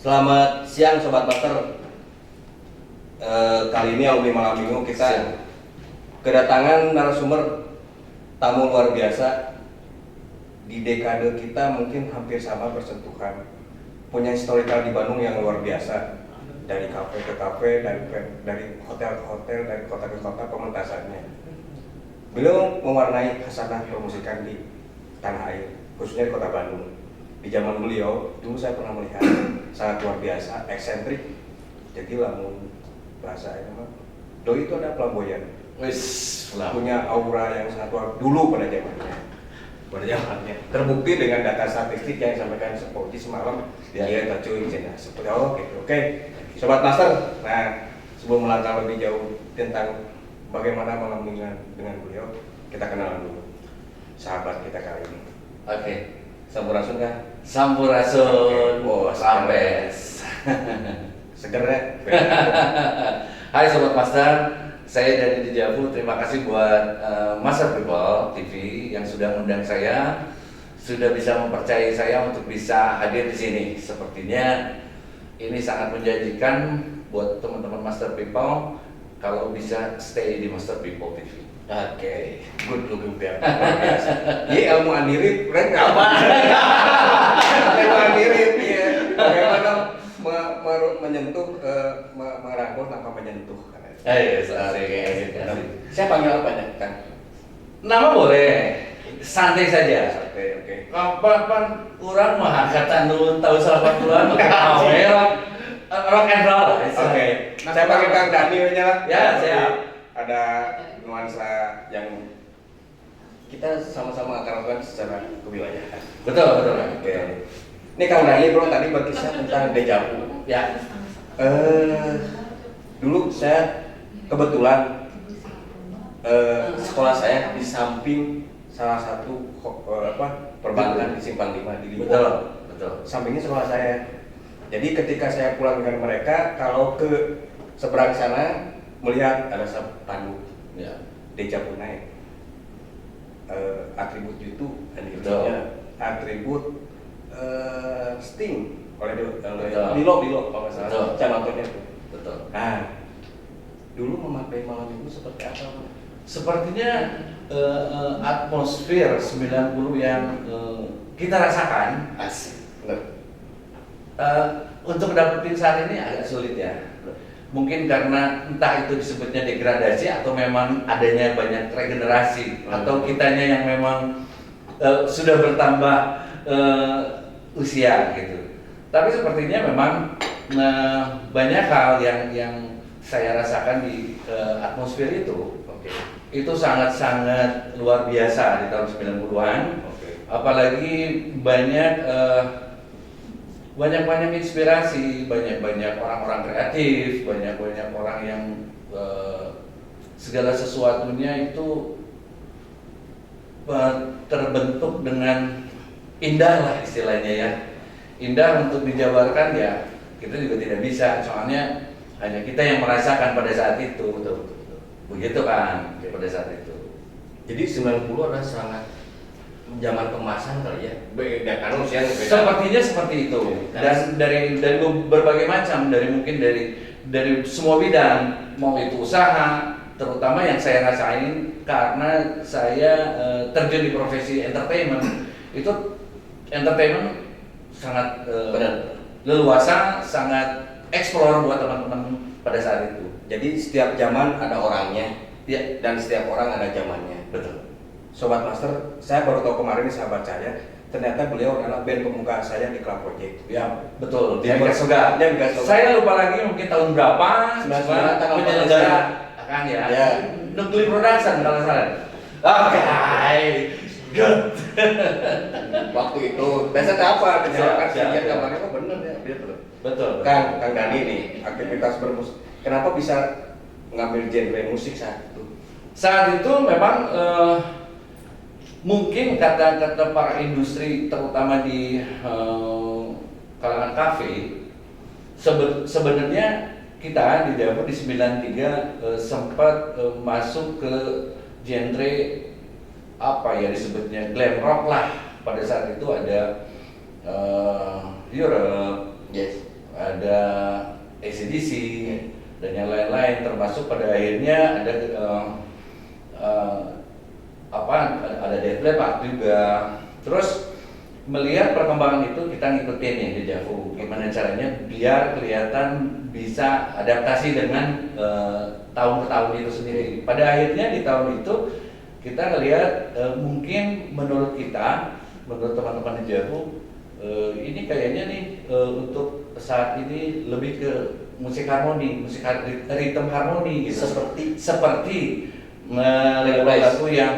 Selamat siang Sobat Master. Kali ini Alumni Malam Minggu kita kedatangan narasumber tamu luar biasa. Di dekade kita mungkin hampir sama bersentuhan. Punya historical di Bandung yang luar biasa. Dari kafe ke kafe, dari hotel ke hotel, dari kota ke kota pementasannya. Beliau mewarnai khasanah permusikan di tanah air, khususnya di kota Bandung. Di zaman beliau, dulu saya pernah melihat sangat luar biasa, eksentrik. Jadi lamun bahasa ini mah, doi itu ada flamboyan. Punya aura yang sangat luar dulu pada zamannya. Terbukti dengan data statistik yang disampaikan seperti semalam dia tercuit seperti gitu. Oke, Sobat Master. Nah, sebelum melangkah lebih jauh tentang bagaimana malam mingguan dengan beliau, kita kenalan dulu sahabat kita kali ini. Oke. Sampurasun kah? Sampurasun, Ambes. Seger ya? Hai Sobat Master, saya dari Dejavu. Terima kasih buat Master People TV yang sudah mengundang saya, sudah bisa mempercayai saya untuk bisa hadir di sini. Sepertinya ini sangat menjanjikan buat teman-teman Master People kalau bisa stay di Master People TV. Oke, good looking biar biasa. Iya, ilmu andirip, keren apa? Ilmu andirip, ya. Bagaimana menyentuh, merangkul tanpa menyentuh. Asik. Saya panggil apa ya, Kang? Nama boleh, santai saja. Oke. Kapan orang mah angkatan dulu tahun 80-an rock and roll. Oke. Saya panggil Kang Dani aja lah. Ya, siap. Ada nuansa yang kita sama-sama akan lakukan secara kewilayahan. Betul. Oke. Ini Kang Dani bro tadi berkisah tentang dejavu. Ya. Dulu saya kebetulan sekolah saya di samping salah satu perbankan di Simpang 5 di Lipo. Betul. Sampingnya sekolah saya. Jadi ketika saya pulang dengan mereka, kalau ke seberang sana melihat ada spanduk Ya. dejavu naik. Atribut YouTube, atribut Sting oleh Dilo kalau nggak salah. Saya nontonnya tuh. Betul. Nah, dulu memakai malam minggu seperti apa? Sepertinya atmosfer 90 yang kita rasakan Asik. untuk dapetin saat ini agak sulit ya. Mungkin karena entah itu disebutnya degradasi atau memang adanya banyak regenerasi atau kitanya yang memang sudah bertambah usia gitu. Tapi sepertinya memang banyak hal yang saya rasakan di atmosfer itu. Itu sangat-sangat luar biasa di tahun 90-an. Apalagi banyak inspirasi, banyak orang-orang kreatif, banyak orang yang segala sesuatunya itu terbentuk dengan indah lah istilahnya ya. Indah untuk dijabarkan ya kita juga tidak bisa, soalnya hanya kita yang merasakan pada saat itu. Betul. Begitu kan pada saat itu. Jadi 90 adalah sangat zaman kemasan kali ya. Beda kan usia beda. Sepertinya seperti itu. Dan dari berbagai macam, dari semua bidang, mau itu usaha, terutama yang saya rasain karena saya terjun di profesi entertainment. Itu entertainment sangat leluasa, sangat eksplor buat teman-teman pada saat itu. Jadi setiap zaman ada orangnya, Ya, dan setiap orang ada zamannya. betul. Sobat Master, saya baru tahu kemarin sahabat saya, ternyata beliau adalah band pembuka saya di Club Project. Ya, betul. Dia Di Surga. Surga. Saya lupa lagi mungkin tahun berapa. 99 tanggal penyelenggara akan ya. Ya. Nuklir Production kalau salah. Oke. Good. Waktu itu, biasanya apa? Kejelakan Siap. sekian kemarin kok bener ya? Betul. Kang Dani nih, aktivitas bermusik. Kenapa bisa ngambil genre musik saat itu? Saat itu memang mungkin kata-kata para industri terutama di kalangan kafe sebenarnya kita di Dejavu di 93 sempat masuk ke genre apa ya disebutnya glam rock lah. Pada saat itu ada Europe, Yes. ada AC/DC dan yang lain-lain, termasuk pada akhirnya ada ada Def Leppard juga. Terus melihat perkembangan itu kita ngikutin ya Deja Vu, gimana caranya biar kelihatan bisa adaptasi dengan tahun ke tahun itu sendiri. Pada akhirnya di tahun itu kita ngelihat mungkin menurut teman-teman Deja Vu, ini kayaknya nih untuk saat ini lebih ke musik harmoni, rhythm harmoni gitu. Seperti lagu-lagu yang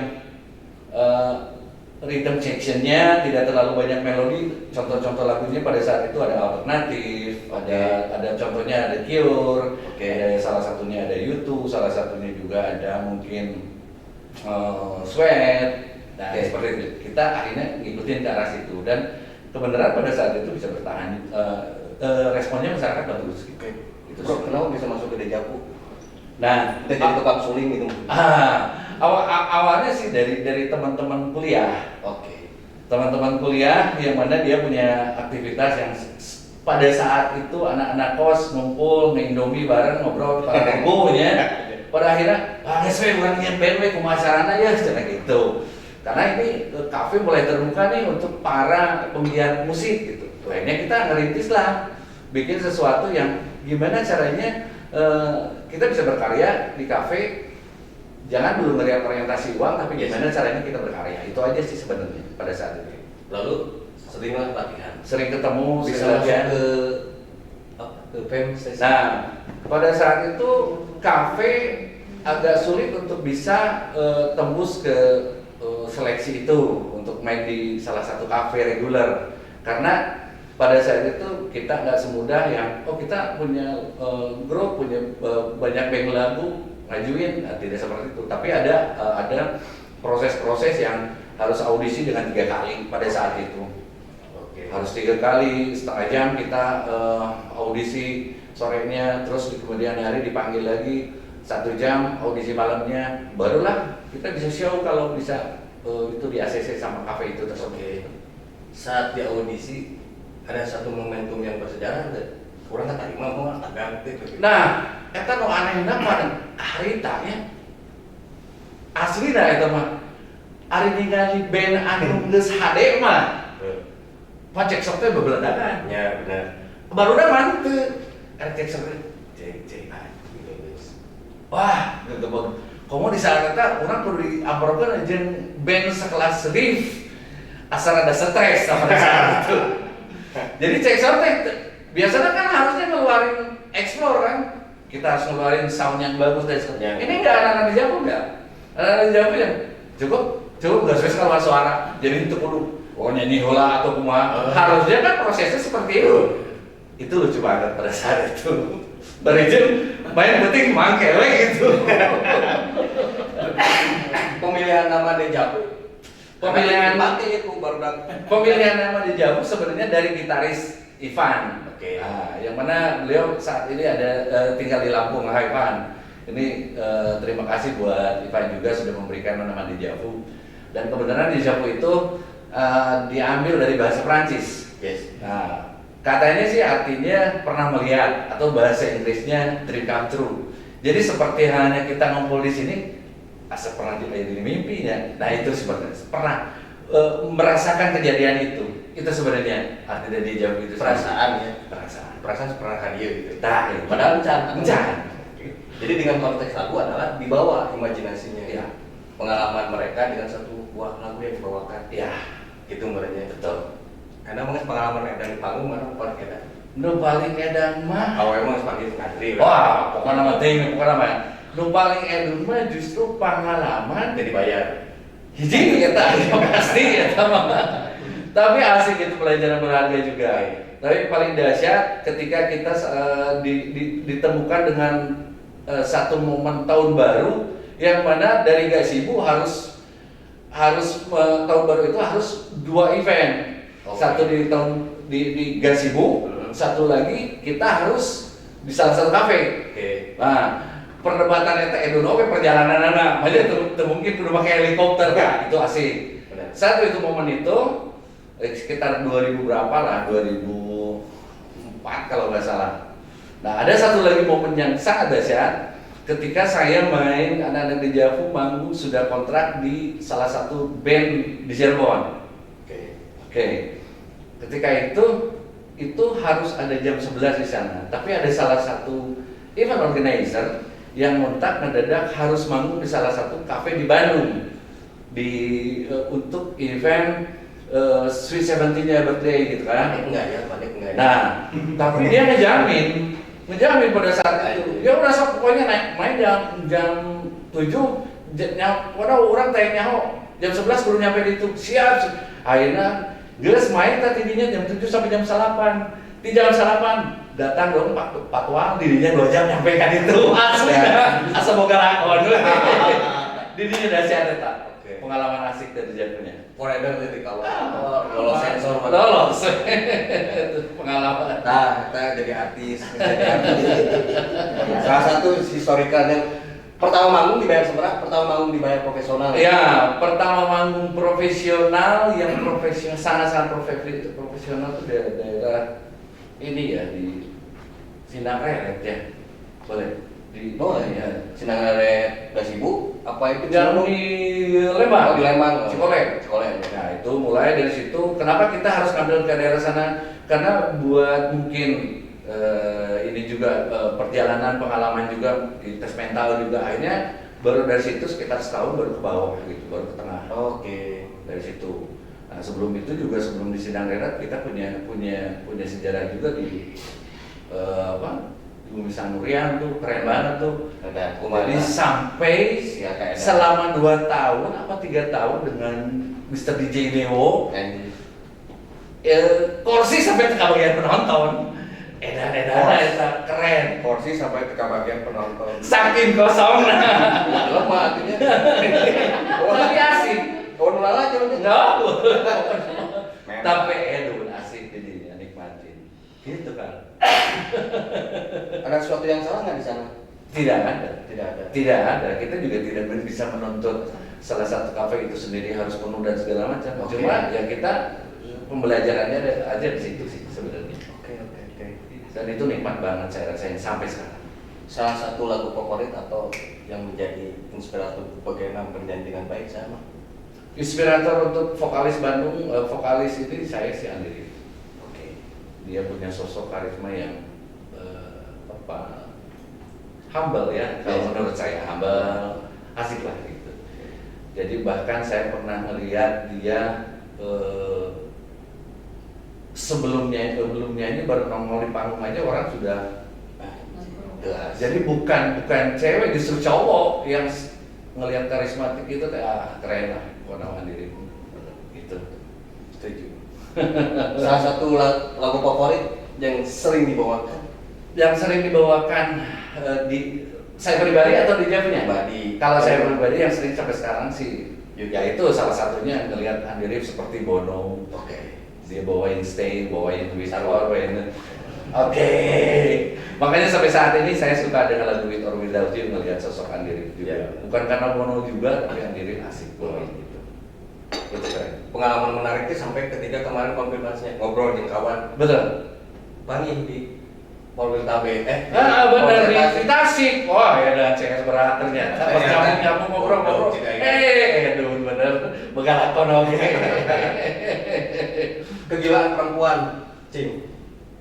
rhythm sectionnya tidak terlalu banyak melodi. Contoh-contoh lagunya pada saat itu ada alternatif, ada contohnya ada Cure, ada salah satunya ada U2, salah satunya juga ada mungkin Sweat. Nah, seperti itu. Kita akhirnya ngikutin ke arah situ dan kebenaran pada saat itu bisa bertahan. Responnya masyarakat bagus. Itu Bro, kenapa bisa masuk ke Deja Vu? Nah, kita jadi tukang suling gitu. Awalnya sih dari teman-teman kuliah. Teman-teman kuliah yang mana dia punya aktivitas yang pada saat itu anak-anak kos ngumpul nge-Indomie bareng ngobrol pada rebonya. Pada akhirnya, ngeswe bukan nyempen we kumasarana ya secara gitu. Karena ini kafe mulai terbuka nih untuk para penggiat musik gitu. Akhirnya kita ngerintis lah, bikin sesuatu yang gimana caranya kita bisa berkarya di kafe. Jangan dulu ngelihat orientasi uang, tapi gimana caranya kita berkarya. Itu aja sih sebenarnya pada saat itu. Lalu seringlah latihan. Sering ketemu, bisa latihan ke PEM station. Nah, pada saat itu kafe agak sulit untuk bisa tembus ke seleksi itu untuk main di salah satu kafe reguler. Karena pada saat itu kita nggak semudah yang kita punya grup, punya banyak band lagu, ngajuin, tidak seperti itu. Tapi ada proses-proses yang harus audisi dengan 3 kali pada saat itu. Harus 3 kali, setengah jam kita audisi sorenya, terus kemudian hari dipanggil lagi 1 jam audisi malamnya, barulah kita bisa show kalau bisa itu di ACC sama kafe itu tersebut. Saat di audisi ada satu momentum yang bersejarah dan kurang nggak terima mau ganti. Nah, eta nu anehna pada harita ya. Asli dah eta mah. Ari ningali band anu geus HD mah. Pacek sok teh bebeledagan. Ya benar. Barudak manteu. Cek sok cek. Wah, gitu bang. Komo di saat eta urang kudu diamprokeun jeung band sekelas Riff. Asal ada stres sama saat itu. Jadi cek sound teh biasanya kan harusnya ngeluarin explore kan. Kita harus ngeluarin sound yang bagus dan sebagainya. Ini enggak anak-anak di Jawa enggak. Anak-anak di Jawa yang cukup enggak sesuai keluar suara. Jadi itu kudu nyanyi heula atau kumaha. Harusnya kan prosesnya seperti itu. Itu lucu banget pada saat itu. Berijin main penting mangke we gitu. Pemilihan nama Deja Vu. Pemilihan mati itu baru pemilihan nama Deja Vu sebenarnya dari gitaris Ivan. Nah, yang mana beliau saat ini ada tinggal di Lampung, Ivan. Ini terima kasih buat Ivan juga sudah memberikan nama Deja Vu. Dan kebenaran Deja Vu itu diambil dari bahasa Prancis. Nah, katanya sih artinya pernah melihat atau bahasa Inggrisnya dream come true. Jadi seperti halnya kita ngumpul di sini, asa pernah di mimpinya. Nah itu sebenarnya pernah merasakan kejadian itu. Itu sebenarnya arti dari Deja Vu itu. Perasaan ya. Perasaan pernah hadir gitu. Nah, padahal encan. Jadi dengan konteks lagu adalah dibawa imajinasinya. Ya. Pengalaman mereka dengan satu buah lagu yang dibawakan. Ya, itu menurutnya. betul. Karena mungkin pengalaman yang di panggung mana paling edan. Nu paling edan mah. Emang sebagai ngantri. Wah, pokoknya nama ting, pokoknya nama. Nu paling edan mah justru pengalaman jadi bayar. hiji kita pasti eta mah. Tapi asik itu pelajaran berharga juga. Tapi paling dahsyat ketika kita ditemukan dengan satu momen tahun baru yang mana dari Gasibu harus tahun baru itu harus 2 event. Satu di Gasibu, satu lagi kita harus di salah satu kafe. Nah, perdebatan eta edu oke perjalanan anak, aja mungkin kudu pakai helikopter kan, itu asik. Satu itu momen itu sekitar 2000 berapa lah, 2004 2004 kalau nggak salah. Nah, ada satu lagi momen yang sangat dahsyat ketika saya main anak-anak Deja Vu manggung sudah kontrak di salah satu band di Cirebon. Oke. Ketika itu harus ada jam 11 di sana. Tapi ada salah satu event organizer yang ngontak mendadak harus manggung di salah satu kafe di Bandung untuk event Sweet Seventeen-nya birthday gitu kan. Enggak. Nah, tapi dia ngejamin pada saat itu. Ya udah sok pokoknya main jam 7 waduh orang tanya jam 11 baru nyampe di itu. Siap. Akhirnya geus main tadinya jam 7 sampai jam 8. Di jam 8 datang dong Pak Tuang dirinya 2 jam nyampe kan itu. Asli asa boga lakon. Dirinya dahsyat eta. Pengalaman asik dari Javunya. Forever itu kalau lolos sensor lolos. Pengalaman. Nah, kita jadi artis. Salah satu historikalnya pertama manggung dibayar seberapa? Pertama manggung dibayar profesional. Ya, pertama manggung profesional yang sangat profesional itu daerah ini ya di Sinangeret ya. Boleh. Ya. Sinangeret Gasibu apa itu? Yang di Lembang. Di Lembang. Cikolek. Nah, itu mulai dari situ. Kenapa kita harus ngambil ke daerah sana? Karena buat mungkin ini juga perjalanan pengalaman juga di tes mental juga akhirnya baru dari situ sekitar setahun baru ke bawah gitu, baru ke tengah. Dari situ. Nah, sebelum itu juga sebelum di Sinangeret kita punya sejarah juga di di Bumi Sanurian tuh keren banget tuh. Jadi sampai selama 2 tahun apa 3 tahun dengan Mr. DJ Neo, kursi sampai ke bagian penonton. Edan keren. Kursi sampai ke bagian penonton. Saking kosong. Lemah artinya. Tapi asik. Nulala aja enggak. Tapi asik jadinya nikmatin. Gitu kan. Ada sesuatu yang salah nggak di sana? Tidak ada. Tidak ada. Kita juga tidak bisa menuntut salah satu kafe itu sendiri harus penuh dan segala macam. Cuma ya kita pembelajarannya aja di situ sih sebenarnya. Oke. Dan itu nikmat banget saya rasain sampai sekarang. Salah satu lagu favorit atau yang menjadi inspirator bagaimana bernyanyi dengan baik sama? Inspirator untuk vokalis Bandung, vokalis ini saya si Andri. Dia punya sosok karisma yang humble ya, kalau menurut saya humble, asik lah gitu. Jadi bahkan saya pernah melihat dia sebelumnya ini baru nongol di panggung aja orang sudah jelas. Jadi bukan cewek, justru cowok yang ngelihat karismatik itu keren lah, warna diri gitu. Setuju. Salah satu lagu favorit yang sering dibawakan? Yang sering dibawakan di saya pribadi atau di Javunya? Kalau saya pribadi yang sering sampai sekarang sih, ya itu salah satunya ngelihat Andy Rif seperti Bono. Dia bawain Stay, bawain With or bawain. Makanya sampai saat ini saya suka dengan lagu With or Without You ngelihat sosok Andy Rif juga. Bukan karena Bono juga, tapi Andy Rif asik bawain gitu. Itu keren. Pengalaman menariknya sampai ketika kemarin konfirmasinya ngobrol dengan kawan. Betul. Bang di mobil tabe. Benar di Tasik. Wah, ya ada CS berat ternyata. Pas kamu ngobrol. Bener. Begalakon oke. Kegilaan perempuan, Cing.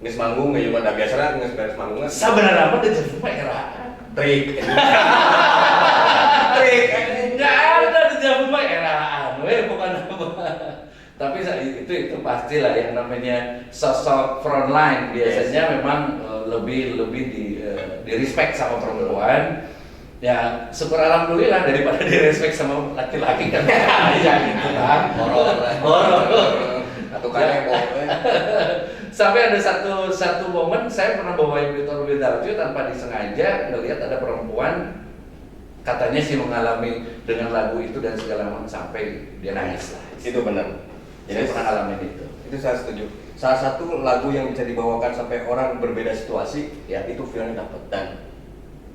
Nges manggung nggak cuma ada biasa nges beres manggung. Sebenarnya apa udah jadi era. Trik. Nggak ada di Javu mah eraan, bukan apa. Tapi itu pastilah yang namanya sosok frontline biasanya memang lebih di respect sama perempuan. Ya syukur alhamdulillah daripada di respect sama laki-laki kan. Ya gitu kan. Horor. Atau kayak Sampai ada satu momen saya pernah bawain With or Without You tanpa disengaja ngelihat ada perempuan katanya sih mengalami dengan lagu itu dan segala macam sampai dia nangis lah. Itu benar. Jadi pernah ngalamin itu. Itu saya setuju. Salah satu lagu yang bisa dibawakan sampai orang berbeda situasi, ya itu feelnya dapat dan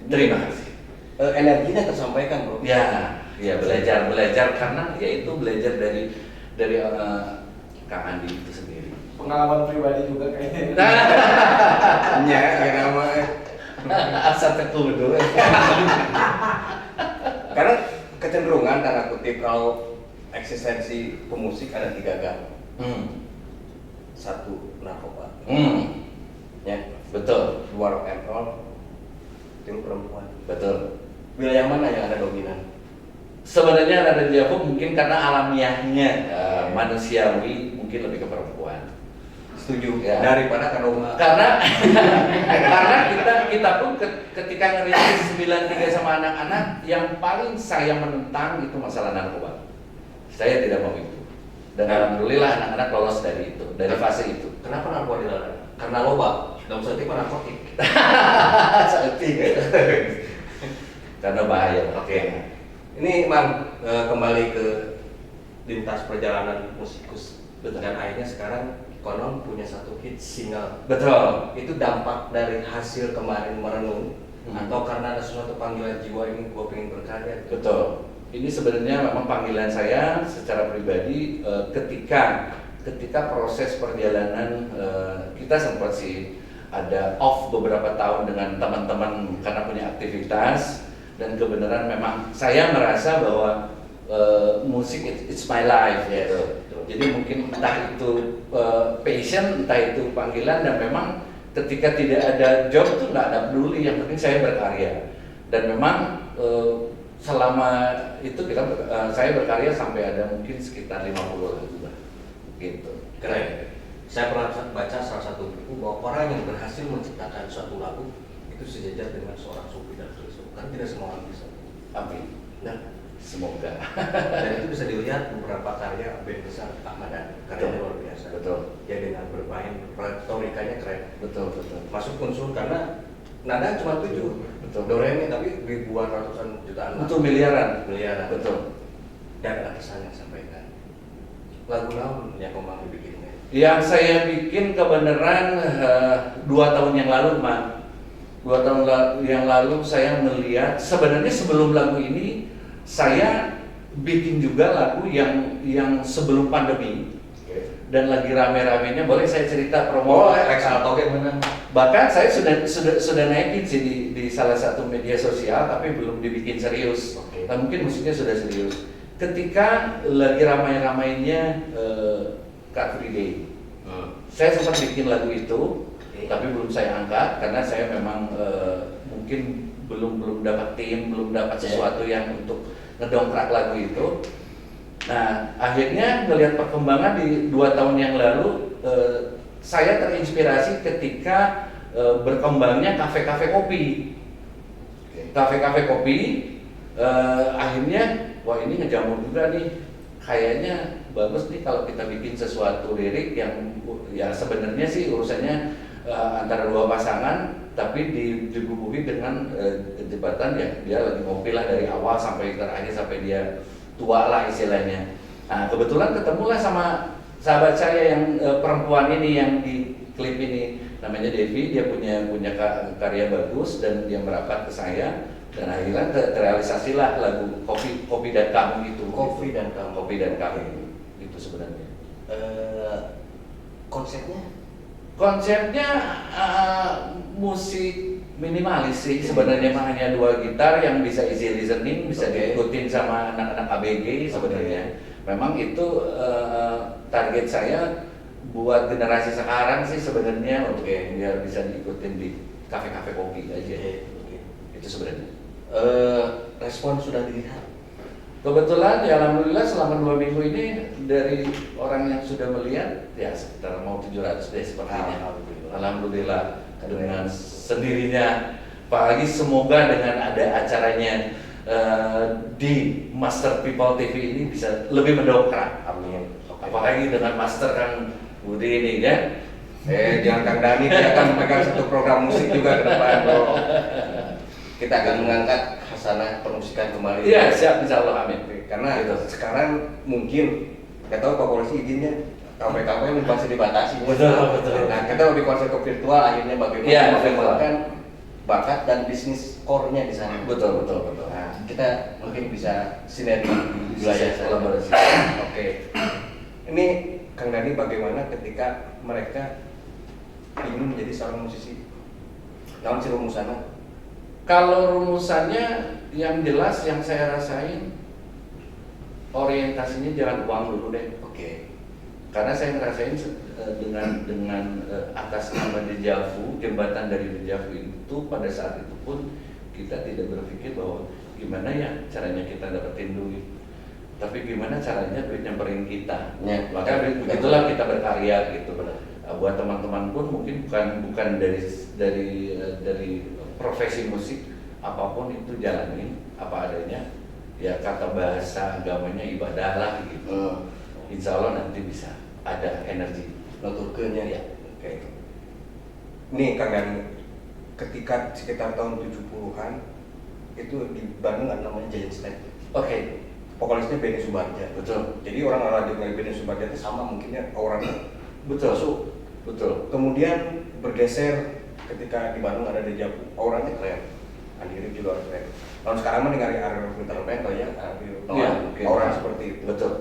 terima kasih. Energinya tersampaikan, bro. Ya belajar karena ya itu belajar dari Kang Andi itu sendiri. Pengalaman pribadi juga kayaknya. Ya, nama Asa tekudu. karena kecenderungan tanda kutip kalau eksistensi pemusik ada 3 gang. Satu narkoba, ya Betul, 2 rock and roll, 3 perempuan. betul. Wilayah mana yang ada dominan? Sebenarnya ada Javu mungkin karena alamiahnya manusiawi mungkin lebih ke perempuan. Setuju. Ya. Daripada Kadoma. Karena kita pun ketika ngerilis 93 sama anak-anak yang paling saya menentang itu masalah narkoba. Saya tidak mau itu. Dan alhamdulillah anak-anak lolos dari itu, dari fase itu. Kenapa narkoba dilarang? Karena loba. Dalam setik narkotik. Karena bahaya. Oke. Ini Mang kembali ke lintas perjalanan musikus. Betul. Dan akhirnya sekarang konon punya 1 hit single. Betul. Itu dampak dari hasil kemarin merenung atau karena ada sesuatu panggilan jiwa ini gue pengen berkarya. Betul. Ini sebenarnya memang panggilan saya secara pribadi ketika proses perjalanan kita sempat sih ada off beberapa tahun dengan teman-teman karena punya aktivitas dan kebenaran memang saya merasa bahwa musik it's my life gitu. Jadi mungkin entah itu passion, entah itu panggilan dan memang ketika tidak ada job tuh nggak ada peduli, yang penting saya berkarya. Dan memang selama itu saya berkarya sampai ada mungkin sekitar 50 lagu lah. Gitu. Keren. Saya pernah baca salah satu buku bahwa orang yang berhasil menciptakan suatu lagu itu sejajar dengan seorang sufi dan filsuf. Kan tidak semua orang bisa. Amin. Nah, Semoga. dan itu bisa dilihat beberapa karya band besar Ahmad Dhani. Karyanya luar biasa. Betul. Ya dengan bermain retorikanya keren. Betul, betul. Masuk unsur karena nada cuma 7. Betul. Do re mi tapi ribuan ratusan jutaan. Untuk miliaran. Miliaran. Betul. Dan ada pesan yang sampaikan. Lagu naon yang kembali bikinnya? Yang saya bikin kebenaran 2 tahun yang lalu, Mak. 2 tahun yang lalu saya melihat sebenarnya sebelum lagu ini saya bikin juga lagu yang sebelum pandemi dan lagi rame-ramenya. Boleh saya cerita promo? Rex Alto gimana? Bahkan saya sudah naikin sih di salah satu media sosial tapi belum dibikin serius. Oke. Nah, mungkin musiknya sudah serius. Ketika lagi ramai-ramainya Car Free Day, saya sempat bikin lagu itu, tapi belum saya angkat karena saya memang mungkin belum dapat tim, belum dapat sesuatu yang untuk ngedongkrak lagu itu. Nah, akhirnya melihat perkembangan di 2 tahun yang lalu, saya terinspirasi ketika berkembangnya kafe-kafe kopi. Kafe-kafe kopi, akhirnya, wah ini ngejamur juga nih. Kayaknya bagus nih kalau kita bikin sesuatu lirik yang ya sebenarnya sih urusannya antara 2 pasangan, tapi dibubuhi dengan jembatan ya dia lagi ngopi lah dari awal sampai terakhir sampai dia tua lah istilahnya. Nah kebetulan ketemulah sama sahabat saya yang perempuan ini yang di klip ini, namanya Devi. Dia punya karya bagus dan dia merapat ke saya dan akhirnya terrealisasilah lagu Kopi dan Kamu itu. Kopi dan Kamu. Kopi dan Kamu itu sebenarnya. Konsepnya musik minimalis sih sebenarnya, hanya 2 gitar yang bisa easy listening, bisa diikutin sama anak-anak ABG sebenarnya. Memang itu target saya buat generasi sekarang sih sebenarnya untuk biar bisa diikutin di kafe-kafe kopi aja. Itu sebenarnya. Respon sudah dilihat. Kebetulan ya alhamdulillah selama 2 minggu ini dari orang yang sudah melihat ya sekitar mau 700 deh sepertinya. Alhamdulillah dengan sendirinya. Apalagi semoga dengan ada acaranya di Master People TV ini bisa lebih mendongkrak. Amin. Apalagi dengan Master Kang Budi ini ya. Jangan Kang Dhani, dia akan memegang satu program musik juga ke depan bro. Kita akan mengangkat khasanah permusikan kembali. Iya siap, insya Allah, amin. Karena sekarang mungkin nggak tahu Pak Polisi izinnya kafe-kafe masih dibatasi. Betul. Nah kita lebih konsep ke virtual, akhirnya bagaimana mengembangkan bakat dan bisnis core-nya di sana. Betul. Nah kita mungkin bisa sinergi wilayah kolaborasi. Oke. Ini Kang Dhani menjalani bagaimana ketika mereka ingin menjadi seorang musisi. Namun si rumusannya? Kalau rumusannya yang jelas yang saya rasain orientasinya jangan uang dulu deh. Oke. Karena saya ngerasain dengan atas nama Dejavu, jembatan dari Dejavu itu pada saat itu pun kita tidak berpikir bahwa gimana ya caranya kita dapetin duit, tapi gimana caranya duit nyamperin kita. Ya, Maka begitulah kita berkarya gitu. Buat teman-teman pun mungkin bukan dari profesi musik, apapun itu jalanin apa adanya. Ya kata bahasa agamanya ibadah lah gitu. Insya Allah nanti bisa ada energi. Nuturkeunnya Ya. Oke. Nih Kang Dani, ketika sekitar tahun 70-an itu di Bandung ada namanya Giant Step. Oke, Vokalisnya Benny Subardja. betul. Jadi orang dengan Benny Subardja itu sama mungkinnya orangnya. Betul. Masuk. Betul. Kemudian bergeser ketika di Bandung ada Dejavu. Orangnya keren. Andi Rif juga orang keren. Kalau sekarang mah ningali Ariel Filter Band ya, Iya, mungkin. orang seperti itu. Betul.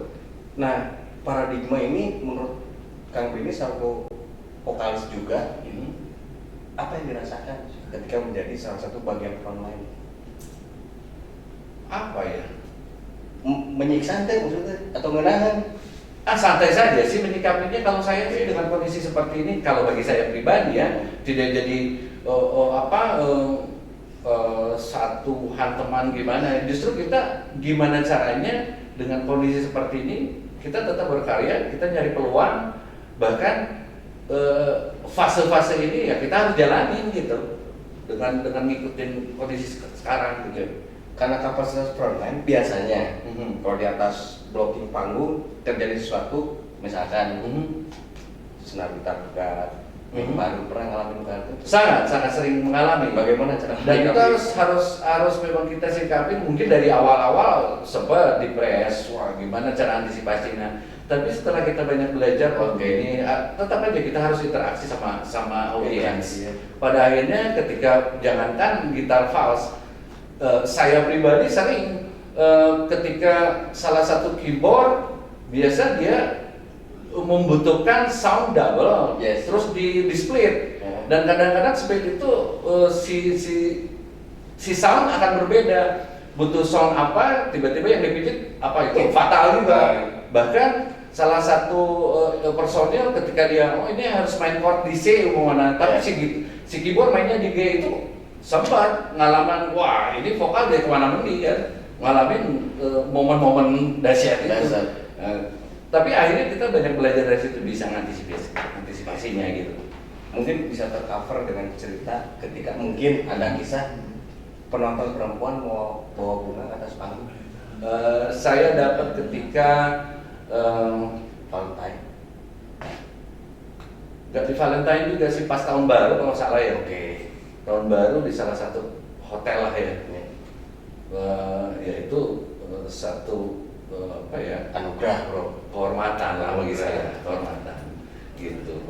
Nah, paradigma ini menurut Kang Benny selaku vokalis juga, apa yang dirasakan ketika menjadi salah satu bagian frontline? Apa ya? Menyiksa teh maksudnya atau menahan? Santai saja sih menyikapinya. Kalau saya sih dengan kondisi seperti ini, kalau bagi saya pribadi ya, tidak jadi satu hanteman gimana. Justru kita gimana caranya dengan kondisi seperti ini kita tetap berkarya, kita nyari peluang, bahkan fase-fase ini ya kita harus jalanin gitu dengan ngikutin kondisi sekarang gitu. Karena kapasitas frontline biasanya kalau di atas blocking panggung terjadi sesuatu, misalkan senar gitar pegat, baru pernah ngalamin hal itu? Sangat sering mengalami. Bagaimana cara Dan itu menyikapi? harus memang kita sikapi mungkin dari awal-awal sempat depres, wah gimana cara antisipasinya. Tapi setelah kita banyak belajar, oke ini tetap aja kita harus interaksi sama audiens. Iya. Pada akhirnya ketika jangankan gitar fals, saya pribadi sering ketika salah satu keyboard biasa dia membutuhkan sound double, Yes. terus di split. Yeah. Dan kadang-kadang split itu si sound akan berbeda. Butuh sound apa, tiba-tiba yang dipijit apa itu fatal juga. Bahkan salah satu personil ketika dia ini harus main chord di C umumnya, tapi si keyboard mainnya di G itu sempat ngalaman, wah ini vokal dari kemana-mana ya, ngalamin momen-momen dahsyat itu. Tapi akhirnya kita banyak belajar dari situ, bisa antisipasinya gitu. Mungkin bisa tercover dengan cerita ketika mungkin ada kisah penonton perempuan mau bawa bunga ke atas panggung. Saya dapat ketika Valentine. gak di Valentine juga sih, pas tahun baru kalau salah ya. Oke. Tahun baru di salah satu hotel lah ya. Ini Yaitu satu apa ya, anugerah bro. kehormatan lah bagi saya, kehormatan gitu.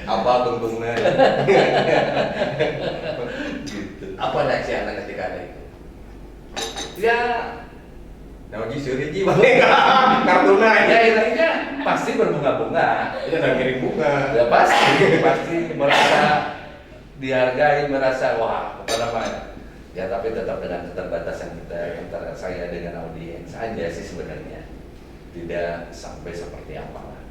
Apa bengkungnya? Gitu. Apa reaksi anda ketika ada itu? Ya, Nah, uji suri ji balik kartuna ya intinya pasti berbunga-bunga. Itu udah kirim bunga. Ya pasti merasa dihargai, merasa wah apa namanya. Ya tapi tetap dengan keterbatasan kita antara saya dengan audiens aja sih sebenarnya. Tidak sampai seperti apa lah.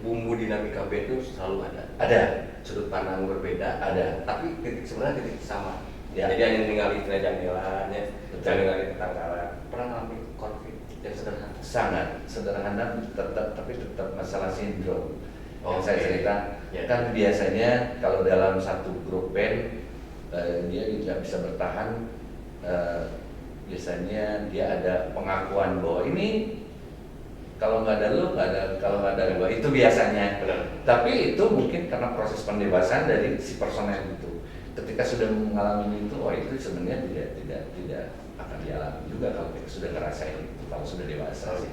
Bumbu dinamika band itu selalu ada. Ada. Sudut pandang berbeda, Ada. tapi sebenarnya titik sama. Ya. Jadi hanya ningali jendela-jendelanya, Betul. ningali ketangkalan. Pernah ngalamin konflik yang sederhana? Sangat sederhana, tapi tetap masalah sindrom. Yang Oke. saya cerita Ya. kan biasanya kalau dalam satu grup band dia tidak bisa bertahan, biasanya dia ada pengakuan bahwa ini kalau nggak ada lu nggak ada, kalau nggak ada gua, itu biasanya. Benar. Tapi itu mungkin karena proses pendewasaan dari si personel itu. Ketika sudah mengalami itu, oh itu sebenarnya tidak akan dialami juga kalau kita sudah ngerasain itu, kalau sudah dewasa sih.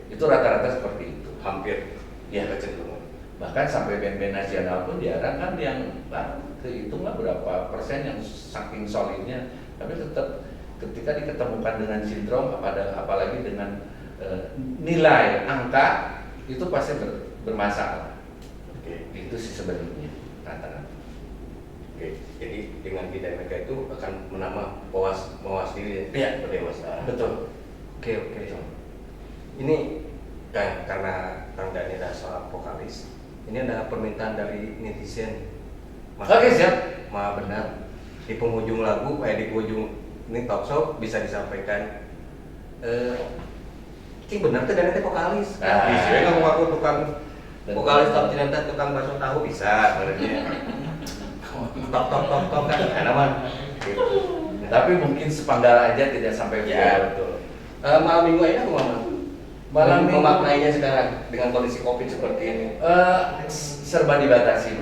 Itu rata-rata seperti itu. Hampir Ya. kecenderungan. Bahkan sampai band-band nasional pun diarahkan yang kehitunglah berapa persen yang saking solidnya, tapi tetap ketika diketemukan dengan sindrom, apalagi dengan nilai angka itu pasti bermasalah. Oke. Itu sih sebenarnya rata-rata. Oke, jadi dengan tidak mereka itu akan menambah mawas diri Iya. berdewasa. Betul. Oke. Ini kan karena Kang Dani adalah seorang vokalis, ini ada permintaan dari netizen. Oke, siap. Ma benar. Di penghujung lagu, di penghujung ini talk show bisa disampaikan. Ini benar tuh Dani teh vokalis. Bisa nggak mau aku tukang vokalis tapi ternyata tukang bakso tahu bisa sebenarnya. Tok kan, enak mah. Gitu. Tapi mungkin sepanggal aja tidak sampai Ya betul. Malam minggu ini aku ngomong. Malam minggu memaknainya sekarang dengan kondisi COVID seperti ini. Serba dibatasi,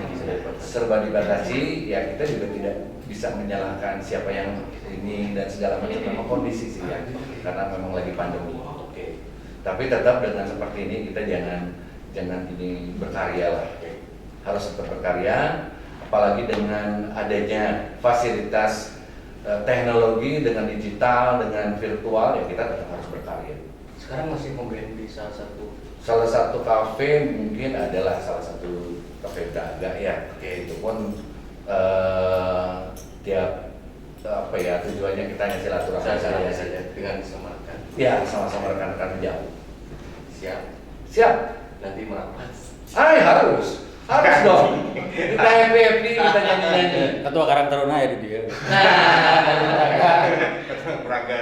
serba dibatasi. Ya kita juga tidak bisa menyalahkan siapa yang ini dan segala macam, memang kondisi sih ya, karena memang lagi pandemi. Oke. Tapi tetap dengan seperti ini kita jangan ini berkarya lah. Harus tetap berkarya, apalagi dengan adanya fasilitas teknologi, dengan digital, dengan virtual, ya kita tetap harus berkarya. Sekarang masih memband di Salah satu kafe mungkin adalah salah satu kafe dagang ya. Oke, itu pun tiap apa ya, tujuannya kita hanya silaturahmi saja dengan semarkan. Ya, sama-sama rekan-rekan jauh. Siap. Nanti merapat. Harus dong. Kita happy, kita nyanyi-nyanyi. Ketua Karang Taruna ya di dia. Peraga.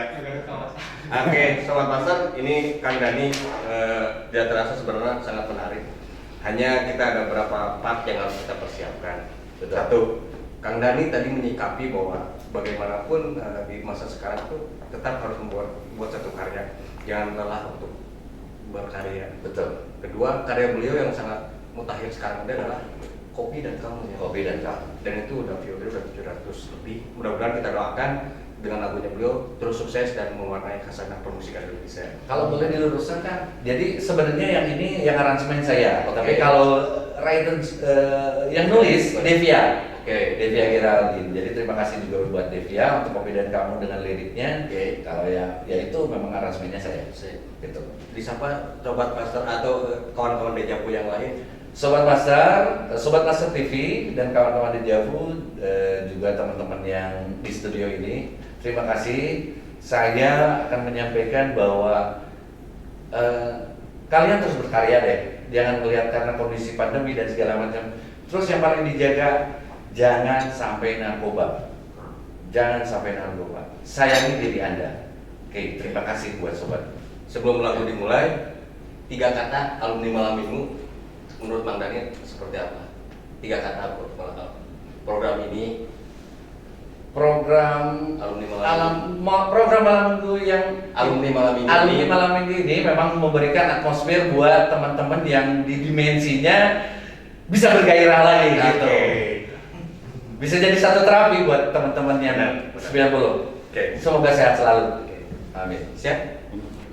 Oke, Sobat Master, ini Kang Dani tidak terasa sebenarnya sangat menarik. Hanya kita ada beberapa part yang harus kita persiapkan. Betul. Satu, Kang Dani tadi menyikapi bahwa bagaimanapun di masa sekarang itu tetap harus membuat satu karya. Jangan lelah untuk berkarya. Betul. Kedua, karya beliau yang sangat mutakhir sekarang ini adalah Kopi dan Kamu ya. Kopi dan Kamu. Dan itu udah viewernya udah 700 lebih. Mudah-mudahan kita doakan dengan lagunya beliau terus sukses dan mewarnai khasanah permusikan Indonesia. Kalau boleh diluruskan kan, jadi sebenarnya yang ini yang aransemen saya, Oke. tapi kalau writer yang nulis Devia. Oke. Devia Geraldine. Jadi terima kasih juga buat Devia untuk Kopi dan Kamu dengan liriknya. Oke. Kalau ya itu memang aransemennya saya. Gitu. Disapa Sobat Master atau kawan-kawan Dejavu yang lain. Sobat Master TV dan kawan-kawan Dejavu, juga teman-teman yang di studio ini, terima kasih. Saya akan menyampaikan bahwa kalian terus berkarya deh. Jangan melihat karena kondisi pandemi dan segala macam. Terus yang paling dijaga, jangan sampai narkoba. Jangan sampai narkoba. Sayangi diri Anda. Oke, terima kasih buat sobat. Sebelum lagu dimulai, 3 kata alumni malam minggu menurut Mang Dani seperti apa? 3 kata buat program ini. Program program malam minggu yang alumni malam minggu ini memang memberikan atmosfer buat teman-teman yang di dimensinya bisa bergairah lagi gitu. Bisa jadi satu terapi buat teman-teman yang 90. Oke. Semoga sehat selalu. Amin. Siap?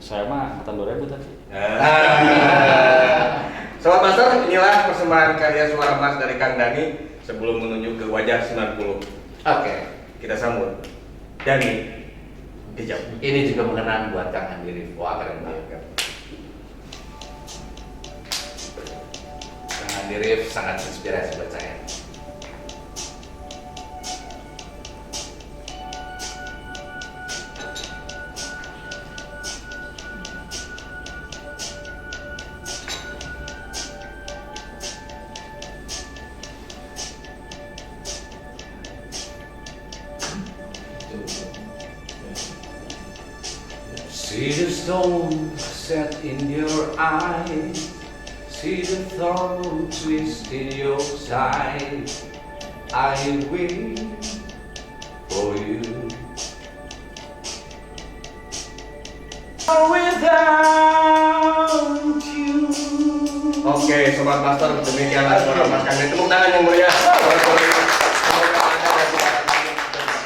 Saya mah angkatan 2000 tadi. Sobat Master, inilah persembahan karya suara emas dari Kang Dani sebelum menuju ke wajah 90. Oke. Kita sambut Dani Dejavu. Ini juga mengenang buat Kang Andi Rif. Wah, keren banget. Kang Andi Rif sangat inspirasi buat saya. See the stone set in your eyes, see the thorn twist in your side. I wait for you. Without you. Oke, Sobat Master, demikianlah suara Mas Kang Dani. Tepuk tangan yang mulia. Semoga Anda dan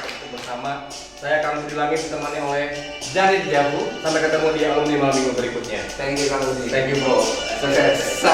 kita bersama. Saya Kang Budi Langit ditemani oleh Dari Dejavu. sampai ketemu di alumni malam minggu berikutnya. Thank you Kang Budi. Thank you bro. Sukses.